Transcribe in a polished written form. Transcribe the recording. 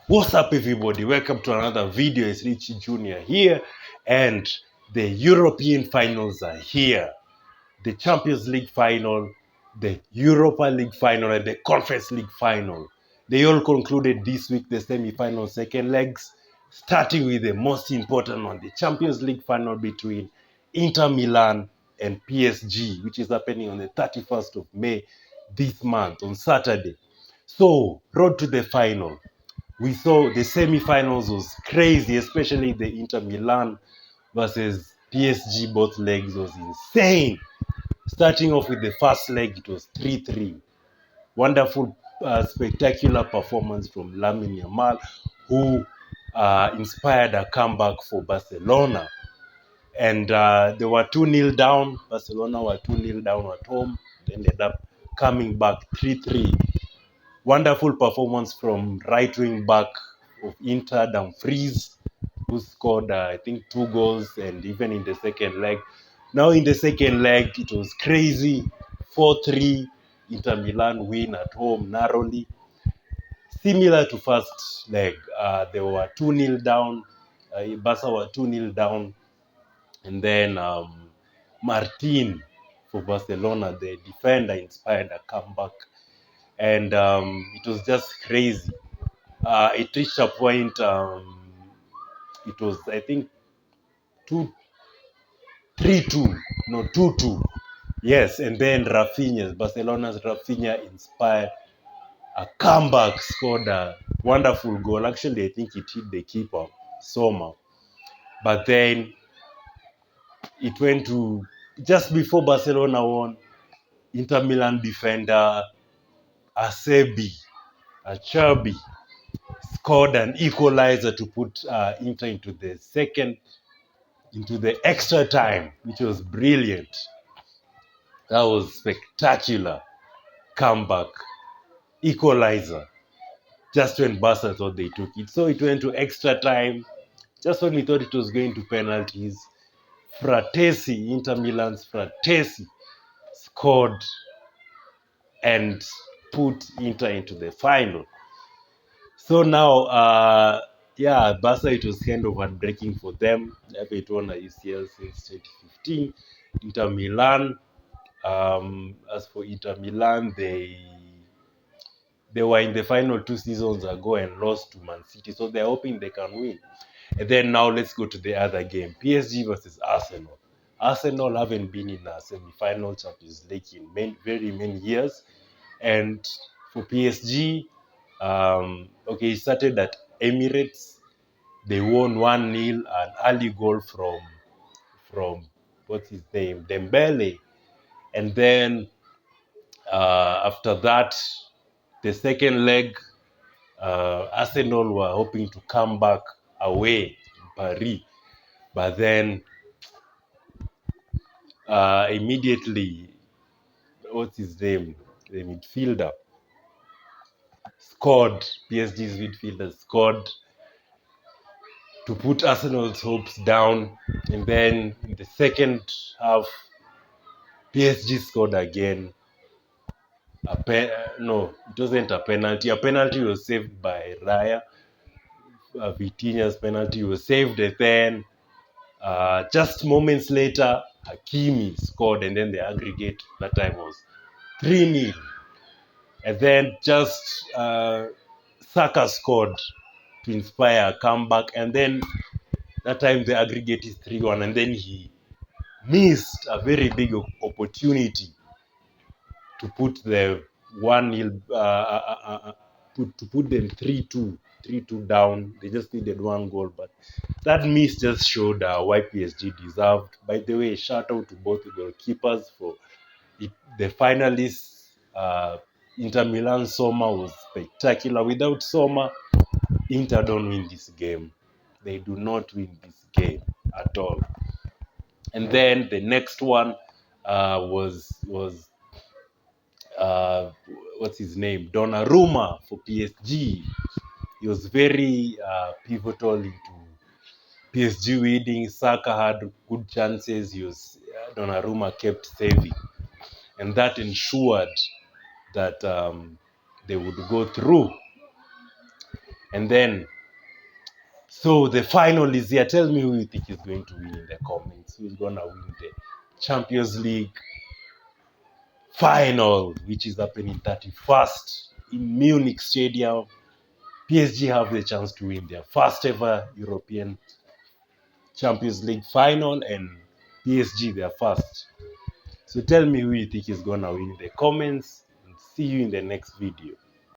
What's up, everybody? Welcome to another video. It's Richie Jr. here, and the European finals are here. The Champions League final, the Europa League final, and the Conference League final. They all concluded this week, the semi-final second legs, starting with the most important one, the Champions League final between Inter Milan and PSG, which is happening on the 31st of May this month, on Saturday. So, road to the final. We saw the semi-finals was crazy, especially the Inter Milan versus PSG. Both legs was insane. Starting off with the first leg, it was 3-3. Wonderful, spectacular performance from Lamine Yamal, who inspired a comeback for Barcelona. And they were 2-0 down. Barcelona were 2-0 down at home. They ended up coming back 3-3. Wonderful performance from right wing back of Inter, Dumfries, who scored, I think, 2 goals, and even in the second leg. Now in the second leg, it was crazy. 4-3, Inter Milan win at home narrowly. Similar to first leg, they were 2-0 down. Barca were 2-0 down. And then Martin for Barcelona, the defender, inspired a comeback. And it was just crazy. It reached a point, it was, I think, 2-2. Yes, and then Barcelona's Rafinha inspired a comeback, scored a wonderful goal. Actually, I think it hit the keeper, Sommer. But then it went to, just before Barcelona won, Inter Milan defender Acerbi scored an equalizer to put Inter into the extra time, which was brilliant. That was spectacular. Comeback, equalizer, just when Barca thought they took it. So it went to extra time. Just when we thought it was going to penalties, Inter Milan's Fratesi scored and put Inter into the final. So now, Barca, it was kind of heartbreaking for them. They haven't won a UCL since 2015. Inter Milan, as for Inter Milan, they were in the final 2 seasons ago and lost to Man City. So they're hoping they can win. And then now let's go to the other game. PSG versus Arsenal. Arsenal haven't been in a semi-final Champions League in very many years. And for PSG, it started at Emirates. They won 1-0, an early goal from what's his name, Dembele. And then after that, the second leg, Arsenal were hoping to come back away in Paris. But then immediately, what's his name, the midfielder, PSG's midfielder scored to put Arsenal's hopes down. And then in the second half, PSG scored again. No, it wasn't a penalty. A penalty was saved by Raya. Vitinha's penalty was saved, and then just moments later, Hakimi scored, and then the aggregate that time was 3-0. And then just Saka scored to inspire a comeback, and then that time the aggregate is 3-1, and then he missed a very big opportunity to put the 1-0, to put them 3-2 down. They just needed 1 goal, but that miss just showed why PSG deserved. By the way, shout out to both the goalkeepers for it. The finalists. Inter Milan Sommer was spectacular. Without Sommer, Inter don't win this game. They do not win this game at all. And then the next one was what's his name? Donnarumma for PSG. He was very pivotal into PSG winning. Saka had good chances. Donnarumma kept saving, and that ensured that they would go through. And then, so the final is here. Tell me who you think is going to win in the comments. Who's gonna win the Champions League final, which is happening 31st in Munich Stadium. PSG have the chance to win their first ever European Champions League final, and PSG their first. So tell me who you think is gonna win in the comments, and see you in the next video.